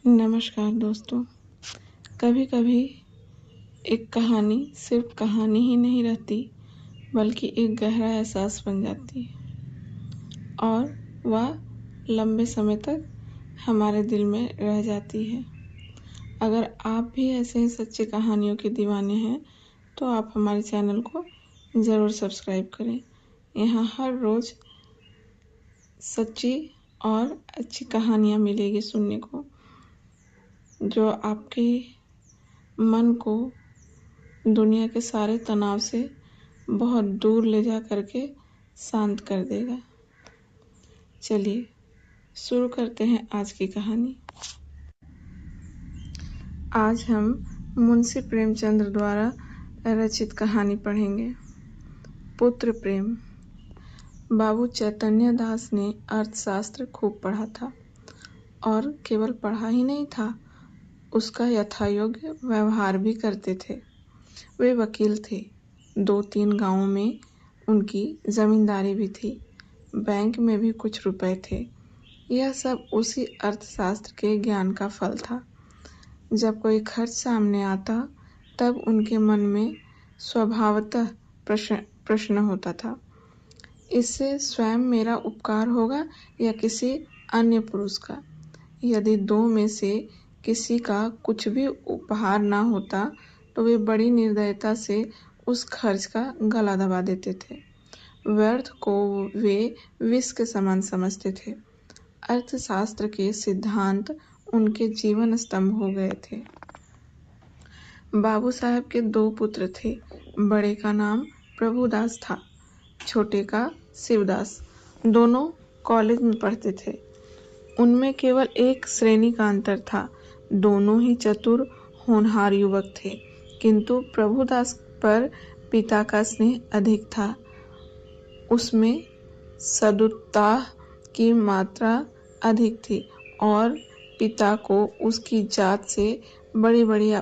नमस्कार दोस्तों। कभी कभी एक कहानी सिर्फ कहानी ही नहीं रहती, बल्कि एक गहरा एहसास बन जाती है और वह लंबे समय तक हमारे दिल में रह जाती है। अगर आप भी ऐसे ही सच्ची कहानियों के दीवाने हैं तो आप हमारे चैनल को ज़रूर सब्सक्राइब करें। यहाँ हर रोज़ सच्ची और अच्छी कहानियाँ मिलेगी सुनने को, जो आपके मन को दुनिया के सारे तनाव से बहुत दूर ले जा करके शांत कर देगा। चलिए शुरू करते हैं आज की कहानी। आज हम मुंशी प्रेमचंद्र द्वारा रचित कहानी पढ़ेंगे, पुत्र प्रेम। बाबू चैतन्य दास ने अर्थशास्त्र खूब पढ़ा था और केवल पढ़ा ही नहीं था, उसका यथायोग्य व्यवहार भी करते थे। वे वकील थे, 2-3 गांवों में उनकी जमींदारी भी थी, बैंक में भी कुछ रुपए थे। यह सब उसी अर्थशास्त्र के ज्ञान का फल था। जब कोई खर्च सामने आता तब उनके मन में स्वभावतः प्रश्न होता था, इससे स्वयं मेरा उपकार होगा या किसी अन्य पुरुष का। यदि दो में से किसी का कुछ भी उपहार ना होता तो वे बड़ी निर्दयता से उस खर्च का गला दबा देते थे। व्यर्थ को वे विष के समान समझते थे। अर्थशास्त्र के सिद्धांत उनके जीवन स्तंभ हो गए थे। बाबू साहब के 2 पुत्र थे। बड़े का नाम प्रभुदास था, छोटे का शिवदास। दोनों कॉलेज में पढ़ते थे। उनमें केवल एक श्रेणी का अंतर था। दोनों ही चतुर होनहार युवक थे, किंतु प्रभुदास पर पिता का स्नेह अधिक था। उसमें सदुत्साह की मात्रा अधिक थी और पिता को उसकी जात से बड़ी बड़ी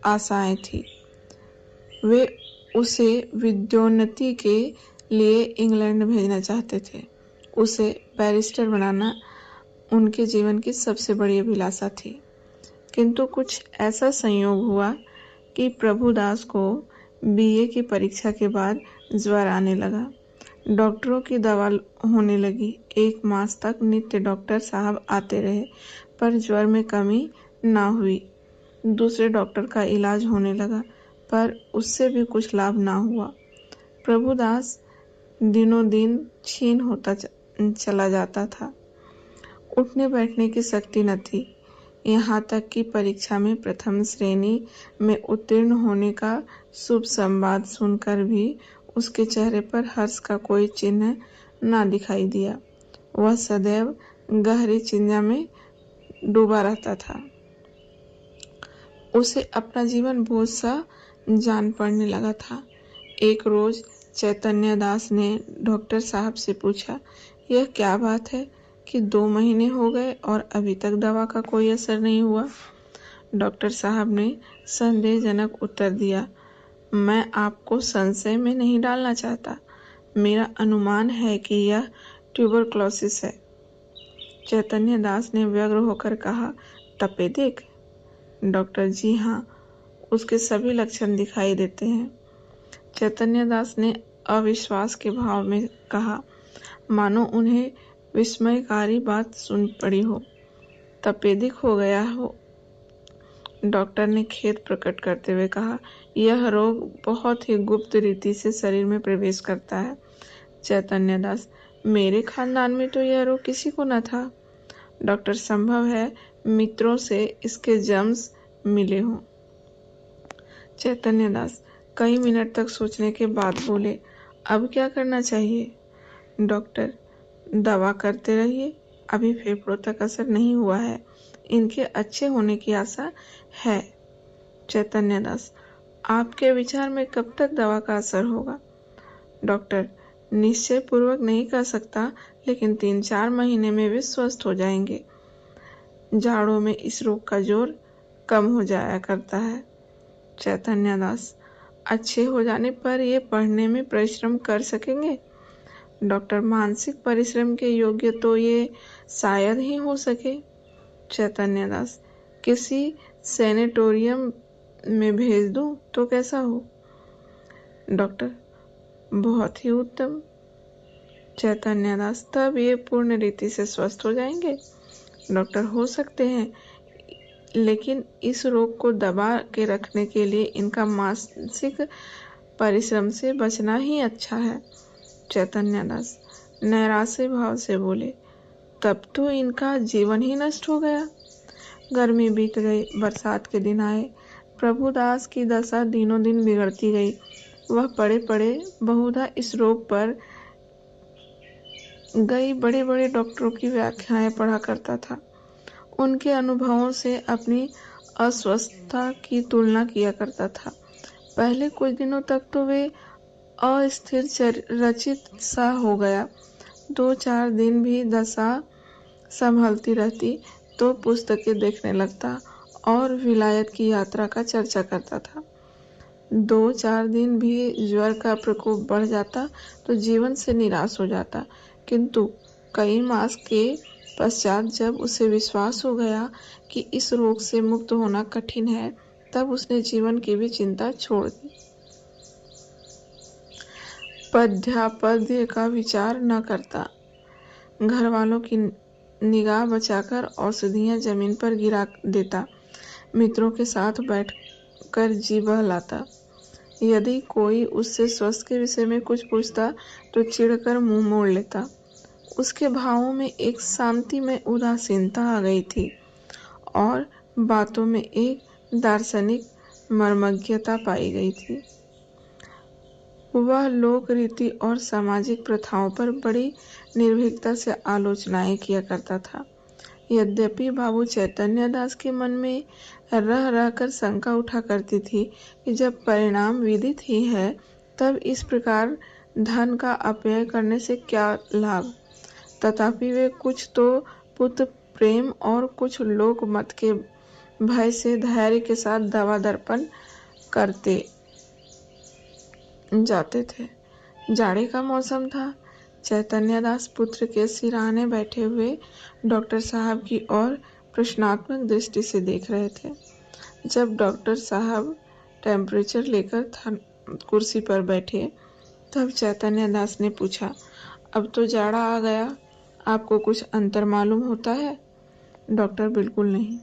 आशाएं थी। वे उसे विद्योन्नति के लिए इंग्लैंड भेजना चाहते थे। उसे बैरिस्टर बनाना उनके जीवन की सबसे बड़ी अभिलाषा थी। किंतु कुछ ऐसा संयोग हुआ कि प्रभुदास को बीए की परीक्षा के बाद ज्वर आने लगा। डॉक्टरों की दवा होने लगी। 1 मास तक नित्य डॉक्टर साहब आते रहे, पर ज्वर में कमी ना हुई। दूसरे डॉक्टर का इलाज होने लगा, पर उससे भी कुछ लाभ ना हुआ। प्रभुदास दिनों दिन क्षीण होता चला जाता था। उठने बैठने की शक्ति न थी। यहाँ तक कि परीक्षा में प्रथम श्रेणी में उत्तीर्ण होने का शुभ संवाद सुनकर भी उसके चेहरे पर हर्ष का कोई चिन्ह ना दिखाई दिया। वह सदैव गहरी चिंता में डूबा रहता था। उसे अपना जीवन बोझ सा जान पड़ने लगा था। एक रोज चैतन्य दास ने डॉक्टर साहब से पूछा, यह क्या बात है कि 2 महीने हो गए और अभी तक दवा का कोई असर नहीं हुआ? डॉक्टर साहब ने संदेहजनक उत्तर दिया, मैं आपको संशय में नहीं डालना चाहता। मेरा अनुमान है कि यह ट्यूबरक्लोसिस है। चैतन्य दास ने व्यग्र होकर कहा, तपेदिक? डॉक्टर, जी हाँ, उसके सभी लक्षण दिखाई देते हैं। चैतन्य दास ने अविश्वास के भाव में कहा, मानो उन्हें विस्मयकारी बात सुन पड़ी हो। तपेदिक हो गया हो? डॉक्टर ने खेद प्रकट करते हुए कहा, यह रोग बहुत ही गुप्त रीति से शरीर में प्रवेश करता है। चैतन्य दास, मेरे खानदान में तो यह रोग किसी को न था। डॉक्टर, संभव है मित्रों से इसके जर्म्स मिले हों। चैतन्य दास कई मिनट तक सोचने के बाद बोले, अब क्या करना चाहिए? डॉक्टर, दवा करते रहिए, अभी फेफड़ों तक असर नहीं हुआ है, इनके अच्छे होने की आशा है। चैतन्य दास, आपके विचार में कब तक दवा का असर होगा? डॉक्टर, निश्चय पूर्वक नहीं कह सकता, लेकिन 3-4 महीने में वे स्वस्थ हो जाएंगे। जाड़ों में इस रोग का जोर कम हो जाया करता है। चैतन्य दास, अच्छे हो जाने पर ये पढ़ने में परिश्रम कर सकेंगे? डॉक्टर, मानसिक परिश्रम के योग्य तो ये शायद ही हो सके। चैतन्य दास, किसी सैनिटोरियम में भेज दूं तो कैसा हो? डॉक्टर: बहुत ही उत्तम। चैतन्य दास: तब ये पूर्ण रीति से स्वस्थ हो जाएंगे? डॉक्टर: हो सकते हैं, लेकिन इस रोग को दबा के रखने के लिए इनका मानसिक परिश्रम से बचना ही अच्छा है। चैतन्य दास नैराश्य भाव से बोले: तब तो इनका जीवन ही नष्ट हो गया। गर्मी बीत गई, बरसात के दिन आए। प्रभुदास की दशा दिनों दिन बिगड़ती गई। वह पड़े पड़े बहुधा इस रोग पर गई बड़े बड़े डॉक्टरों की व्याख्याएं पढ़ा करता था। उनके अनुभवों से अपनी अस्वस्थता की तुलना किया करता था। पहले कुछ दिनों तक तो वे अस्थिर रचित सा हो गया। 2-4 दिन भी दशा संभलती रहती तो पुस्तकें देखने लगता और विलायत की यात्रा का चर्चा करता था। 2-4 दिन भी ज्वर का प्रकोप बढ़ जाता तो जीवन से निराश हो जाता, किंतु कई मास के पश्चात जब उसे विश्वास हो गया कि इस रोग से मुक्त होना कठिन है, तब उसने जीवन की भी चिंता छोड़ दी। पद्यापद्य का विचार न करता, घर वालों की निगाह बचाकर औषधियां जमीन पर गिरा देता, मित्रों के साथ बैठकर जी बहलाता। यदि कोई उससे स्वास्थ्य के विषय में कुछ पूछता तो चिढ़कर मुंह मोड़ लेता। उसके भावों में एक शांति में उदासीनता आ गई थी और बातों में एक दार्शनिक मर्मज्ञता पाई गई थी। वह लोक रीति और सामाजिक प्रथाओं पर बड़ी निर्भीकता से आलोचनाएं किया करता था। यद्यपि बाबू चैतन्य दास के मन में रह रहकर शंका उठा करती थी कि जब परिणाम विदित ही है, तब इस प्रकार धन का अपव्यय करने से क्या लाभ। तथापि वे कुछ तो पुत्र प्रेम और कुछ लोक मत के भय से धैर्य के साथ दवा दर्पण करते जाते थे। जाड़े का मौसम था। चैतन्य दास पुत्र के सिरहाने बैठे हुए डॉक्टर साहब की ओर प्रश्नात्मक दृष्टि से देख रहे थे। जब डॉक्टर साहब टेम्परेचर लेकर कुर्सी पर बैठे, तब चैतन्य दास ने पूछा, अब तो जाड़ा आ गया, आपको कुछ अंतर मालूम होता है? डॉक्टर: बिल्कुल नहीं,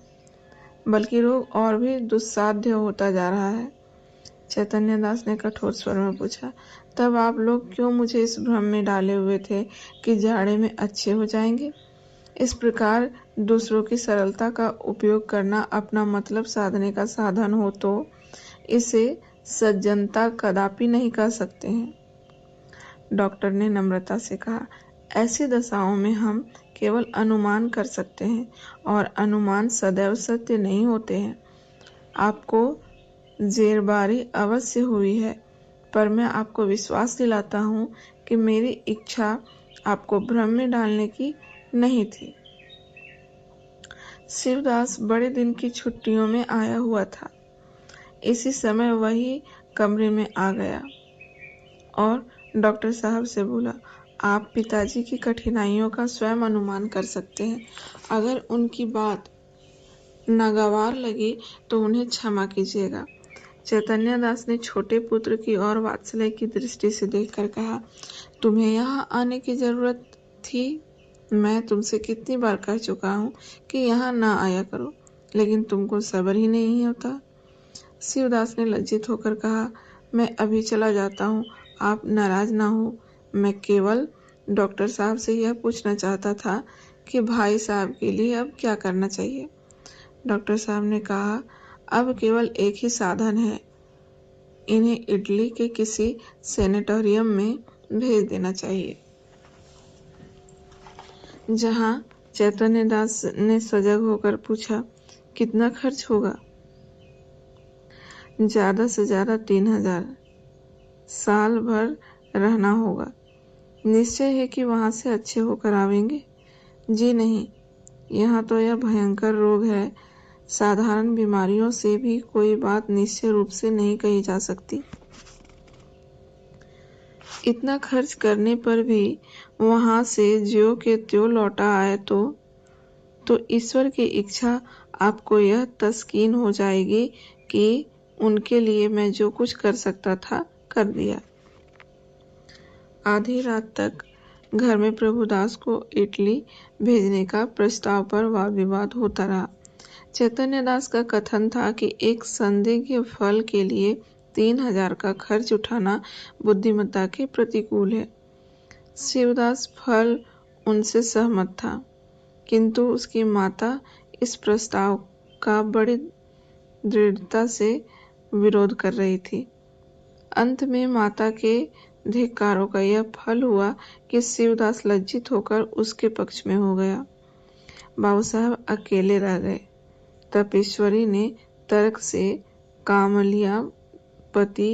बल्कि रोग और भी दुस्साध्य होता जा रहा है। चैतन्य दास ने कठोर स्वर में पूछा, तब आप लोग क्यों मुझे इस भ्रम में डाले हुए थे कि जाड़े में अच्छे हो जाएंगे? इस प्रकार दूसरों की सरलता का उपयोग करना अपना मतलब साधने का साधन हो तो इसे सज्जनता कदापि नहीं कह सकते हैं। डॉक्टर ने नम्रता से कहा, ऐसी दशाओं में हम केवल अनुमान कर सकते हैं और अनुमान सदैव सत्य नहीं होते हैं। आपको जेरबारी अवश्य हुई है, पर मैं आपको विश्वास दिलाता हूँ कि मेरी इच्छा आपको भ्रम में डालने की नहीं थी। शिवदास बड़े दिन की छुट्टियों में आया हुआ था। इसी समय वही कमरे में आ गया और डॉक्टर साहब से बोला, आप पिताजी की कठिनाइयों का स्वयं अनुमान कर सकते हैं। अगर उनकी बात नागवार लगी तो उन्हें क्षमा कीजिएगा। चैतन्य दास ने छोटे पुत्र की ओर वात्सल्य की दृष्टि से देखकर कहा, तुम्हें यहाँ आने की जरूरत थी? मैं तुमसे कितनी बार कह चुका हूँ कि यहाँ ना आया करो, लेकिन तुमको सब्र ही नहीं होता। शिवदास ने लज्जित होकर कहा, मैं अभी चला जाता हूँ, आप नाराज ना हो। मैं केवल डॉक्टर साहब से यह पूछना चाहता था कि भाई साहब के लिए अब क्या करना चाहिए। डॉक्टर साहब ने कहा, अब केवल एक ही साधन है, इन्हें इटली के किसी सैनिटोरियम में भेज देना चाहिए। जहाँ चैतन्य दास ने सजग होकर पूछा, कितना खर्च होगा? ज्यादा से ज्यादा 3000। साल भर रहना होगा। निश्चय है कि वहां से अच्छे होकर आवेंगे? जी नहीं, यहाँ तो यह भयंकर रोग है, साधारण बीमारियों से भी कोई बात निश्चय रूप से नहीं कही जा सकती। इतना खर्च करने पर भी वहां से ज्यों के त्यों लौटा आए तो तो ईश्वर की इच्छा आपको यह तस्कीन हो जाएगी कि उनके लिए मैं जो कुछ कर सकता था कर दिया। आधी रात तक घर में प्रभुदास को इटली भेजने का प्रस्ताव पर वाद विवाद होता रहा। चैतन्य दास का कथन था कि एक संदिग्ध फल के लिए 3000 का खर्च उठाना बुद्धिमत्ता के प्रतिकूल है। शिवदास फल उनसे सहमत था, किंतु उसकी माता इस प्रस्ताव का बड़ी दृढ़ता से विरोध कर रही थी। अंत में माता के धिक्कारों का यह फल हुआ कि शिवदास लज्जित होकर उसके पक्ष में हो गया। बाबू साहब अकेले रह गए। तपेश्वरी ने तर्क से कामलिया पति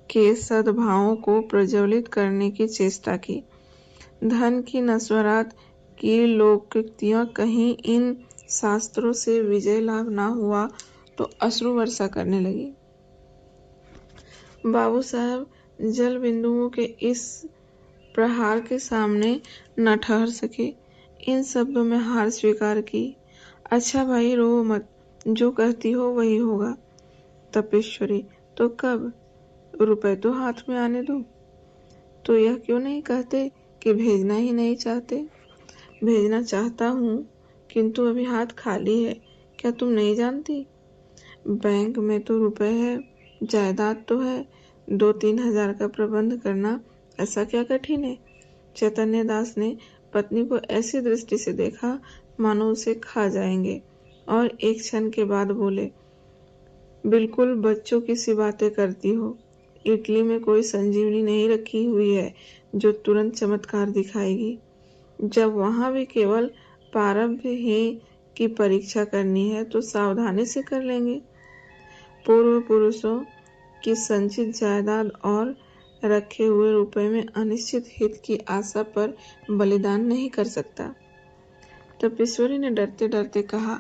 के सद्भावों को प्रज्वलित करने की चेष्टा की। धन की नश्वरात की लोकोक्तियां कहीं इन शास्त्रों से विजय लाभ न हुआ तो अश्रु वर्षा करने लगी। बाबू साहब जल बिंदुओं के इस प्रहार के सामने न ठहर सके। इन शब्दों में हार स्वीकार की। अच्छा भाई, रो मत, जो कहती हो वही होगा। तपेश्वरी, तो कब? रुपए तो हाथ में आने दो। तो यह क्यों नहीं कहते कि भेजना ही नहीं चाहते? भेजना चाहता हूँ, किंतु अभी हाथ खाली है। क्या तुम नहीं जानती? बैंक में तो रुपए है, जायदाद तो है। 2-3 हजार का प्रबंध करना ऐसा क्या कठिन है? चैतन्य दास ने पत्नी को ऐसी दृष्टि से देखा मानो उसे खा जाएंगे, और एक क्षण के बाद बोले, बिल्कुल बच्चों की सी बातें करती हो। इटली में कोई संजीवनी नहीं रखी हुई है जो तुरंत चमत्कार दिखाएगी। जब वहां भी केवल प्रारब्ध ही की परीक्षा करनी है तो सावधानी से कर लेंगे। पूर्व पुरुषों की संचित जायदाद और रखे हुए रुपए में अनिश्चित हित की आशा पर बलिदान नहीं कर सकता। तपेश्वरी ने डरते डरते कहा,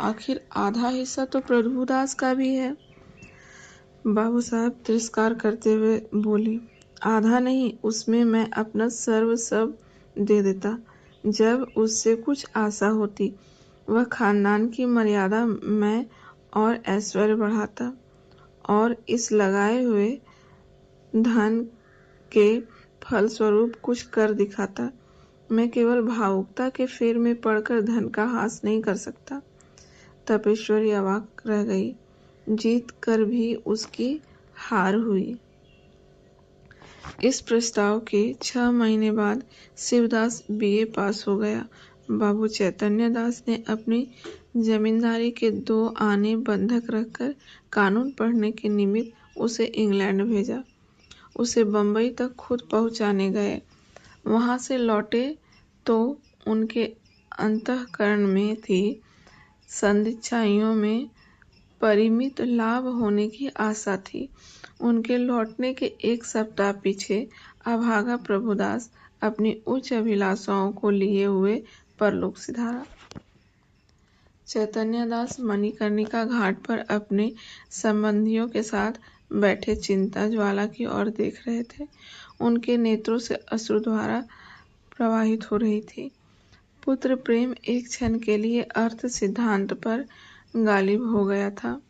आखिर आधा हिस्सा तो प्रभुदास का भी है। बाबू साहब तिरस्कार करते हुए बोले, आधा नहीं, उसमें मैं अपना सर्वस्व दे देता। जब उससे कुछ आशा होती, वह खानदान की मर्यादा में और ऐश्वर्य बढ़ाता और इस लगाए हुए धन के फलस्वरूप कुछ कर दिखाता। मैं केवल भावुकता के फेर में पड़कर धन का हास नहीं कर सकता। तपेश्वरी अवाक रह गई। जीत कर भी उसकी हार हुई। इस प्रस्ताव के 6 महीने बाद शिवदास बीए पास हो गया। बाबू चैतन्य दास ने अपनी जमींदारी के 2 आने बंधक रखकर कानून पढ़ने के निमित्त उसे इंग्लैंड भेजा। उसे बंबई तक खुद पहुंचाने गए। वहां से लौटे तो उनके अंतःकरण में थी सदिच्छाइयों में परिमित लाभ होने की आशा थी। उनके लौटने के 1 सप्ताह पीछे अभागा प्रभुदास अपनी उच्च अभिलाषाओं को लिए हुए परलोक सिधारा। चैतन्य दास मणिकर्णिका घाट पर अपने संबंधियों के साथ बैठे चिंता ज्वाला की ओर देख रहे थे। उनके नेत्रों से अश्रुधारा प्रवाहित हो रही थी। पुत्र प्रेम एक क्षण के लिए अर्थ सिद्धांत पर गालिब हो गया था।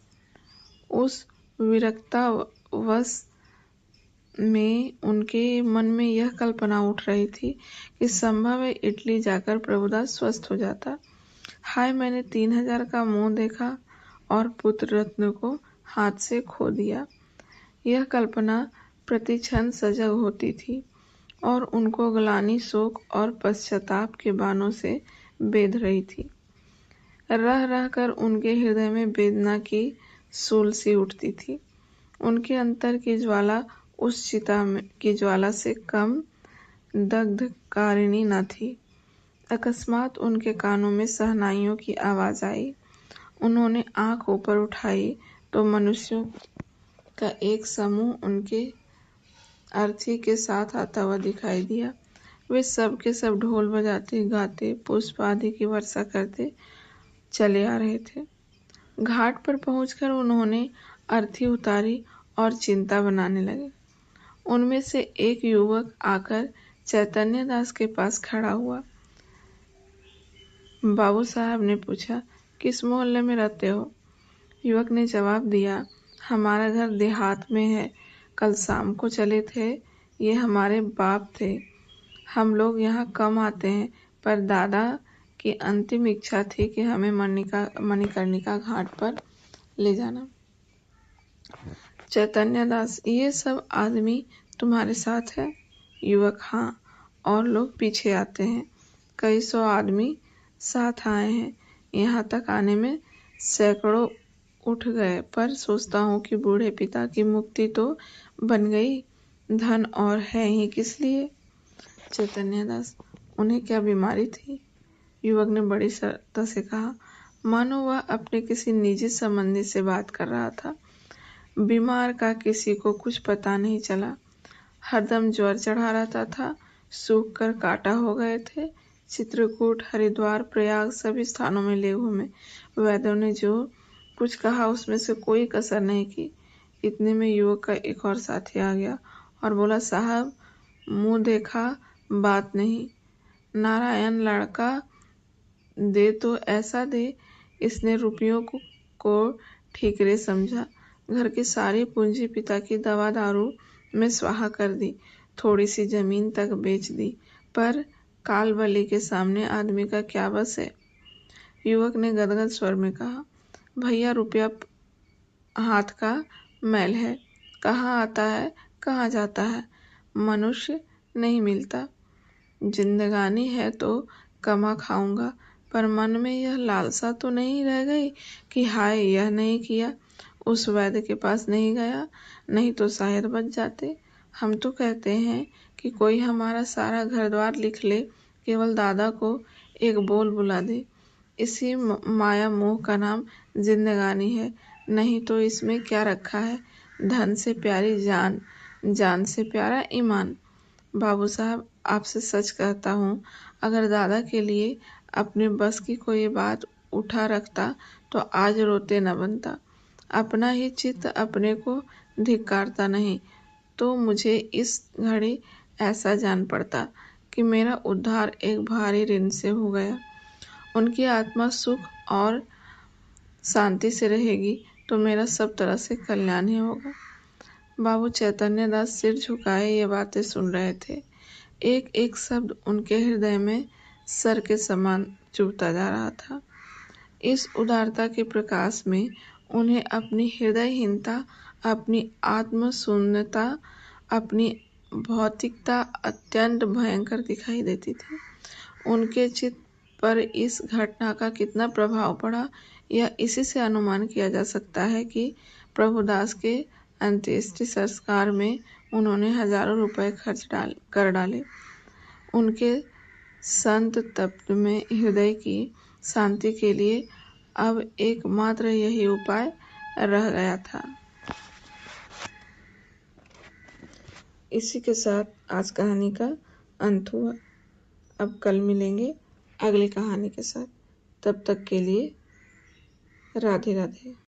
उस विरक्तावश में उनके मन में यह कल्पना उठ रही थी कि संभव है इटली जाकर प्रभुदास स्वस्थ हो जाता। हाय, मैंने 3000 का मुंह देखा और पुत्र रत्न को हाथ से खो दिया। यह कल्पना प्रतिक्षण सजग होती थी और उनको ग्लानि, शोक और पश्चाताप के बाणों से बेध रही थी। रह रहकर उनके हृदय में वेदना की सूल सी उठती थी। उनके अंतर की ज्वाला उस चिता की ज्वाला से कम दग्धकारिणी न थी। अकस्मात उनके कानों में शहनाइयों की आवाज आई। उन्होंने आंख ऊपर उठाई तो मनुष्यों का एक समूह उनके अर्थी के साथ आता हुआ दिखाई दिया। वे सब के सब ढोल बजाते, गाते, पुष्प आदि की वर्षा करते चले आ रहे थे। घाट पर पहुंचकर उन्होंने अर्थी उतारी और चिंता बनाने लगे। उनमें से एक युवक आकर चैतन्य दास के पास खड़ा हुआ। बाबू साहब ने पूछा, किस मोहल्ले में रहते हो? युवक ने जवाब दिया, हमारा घर देहात में है। कल शाम को चले थे। ये हमारे बाप थे। हम लोग यहाँ कम आते हैं, पर दादा की अंतिम इच्छा थी कि हमें मणिकर्णिका घाट पर ले जाना। चैतन्य दास, ये सब आदमी तुम्हारे साथ है? युवक, हाँ, और लोग पीछे आते हैं। कई 100 आदमी साथ आए हैं। यहाँ तक आने में सैकड़ों उठ गए, पर सोचता हूँ कि बूढ़े पिता की मुक्ति तो बन गई, धन और है ही किस लिए? चैतन्य दास, उन्हें क्या बीमारी थी? युवक ने बड़ी सरलता से कहा, मानो वह अपने किसी निजी संबंधी से बात कर रहा था। बीमार का किसी को कुछ पता नहीं चला। हरदम ज्वर चढ़ा रहता था, सूख कर काटा हो गए थे। चित्रकूट, हरिद्वार, प्रयाग सभी स्थानों में ले घूमे। वैद्यों ने जो कुछ कहा उसमें से कोई कसर नहीं की। इतने में युवक का एक और साथी आ गया और बोला, साहब, मुंह देखा बात नहीं। नारायण लड़का दे तो ऐसा दे। इसने रुपयों को ठीकरे समझा। घर की सारी पूंजी पिता की दवा दारू में स्वाहा कर दी। थोड़ी सी जमीन तक बेच दी, पर कालबली के सामने आदमी का क्या बस है? युवक ने गदगद स्वर में कहा, भैया, रुपया हाथ का मैल है। कहाँ आता है, कहाँ जाता है, मनुष्य नहीं मिलता। जिंदगानी है तो कमा खाऊंगा, पर मन में यह लालसा तो नहीं रह गई कि हाय, यह नहीं किया, उस वैद्य के पास नहीं गया, नहीं तो शायद बच जाते। हम तो कहते हैं कि कोई हमारा सारा घर द्वार लिख ले, केवल दादा को एक बोल बुला दे। इसी माया मोह का नाम जिंदगानी है। नहीं तो इसमें क्या रखा है? धन से प्यारी जान, जान से प्यारा ईमान। बाबू साहब, आपसे सच कहता हूँ, अगर दादा के लिए अपने बस की कोई बात उठा रखता तो आज रोते न बनता। अपना ही चित्त अपने को धिक्कारता नहीं तो मुझे इस घड़ी ऐसा जान पड़ता कि मेरा उद्धार एक भारी ऋण से हो गया। उनकी आत्मा सुख और शांति से रहेगी तो मेरा सब तरह से कल्याण ही होगा। बाबू चैतन्य दास सिर झुकाए ये बातें सुन रहे थे। एक एक शब्द उनके हृदय में सर के समान चुभता जा रहा था। इस उदारता के प्रकाश में उन्हें अपनी हृदयहीनता, अपनी आत्मशून्यता, अपनी भौतिकता अत्यंत भयंकर दिखाई देती थी। उनके चित्त पर इस घटना का कितना प्रभाव पड़ा, यह इसी से अनुमान किया जा सकता है कि प्रभुदास के अंत्येष्टि संस्कार में उन्होंने हजारों रुपए खर्च कर डाले। उनके संत तप्त में हृदय की शांति के लिए अब एकमात्र यही उपाय रह गया था। इसी के साथ आज कहानी का अंत हुआ। अब कल मिलेंगे अगली कहानी के साथ। तब तक के लिए राधे राधे।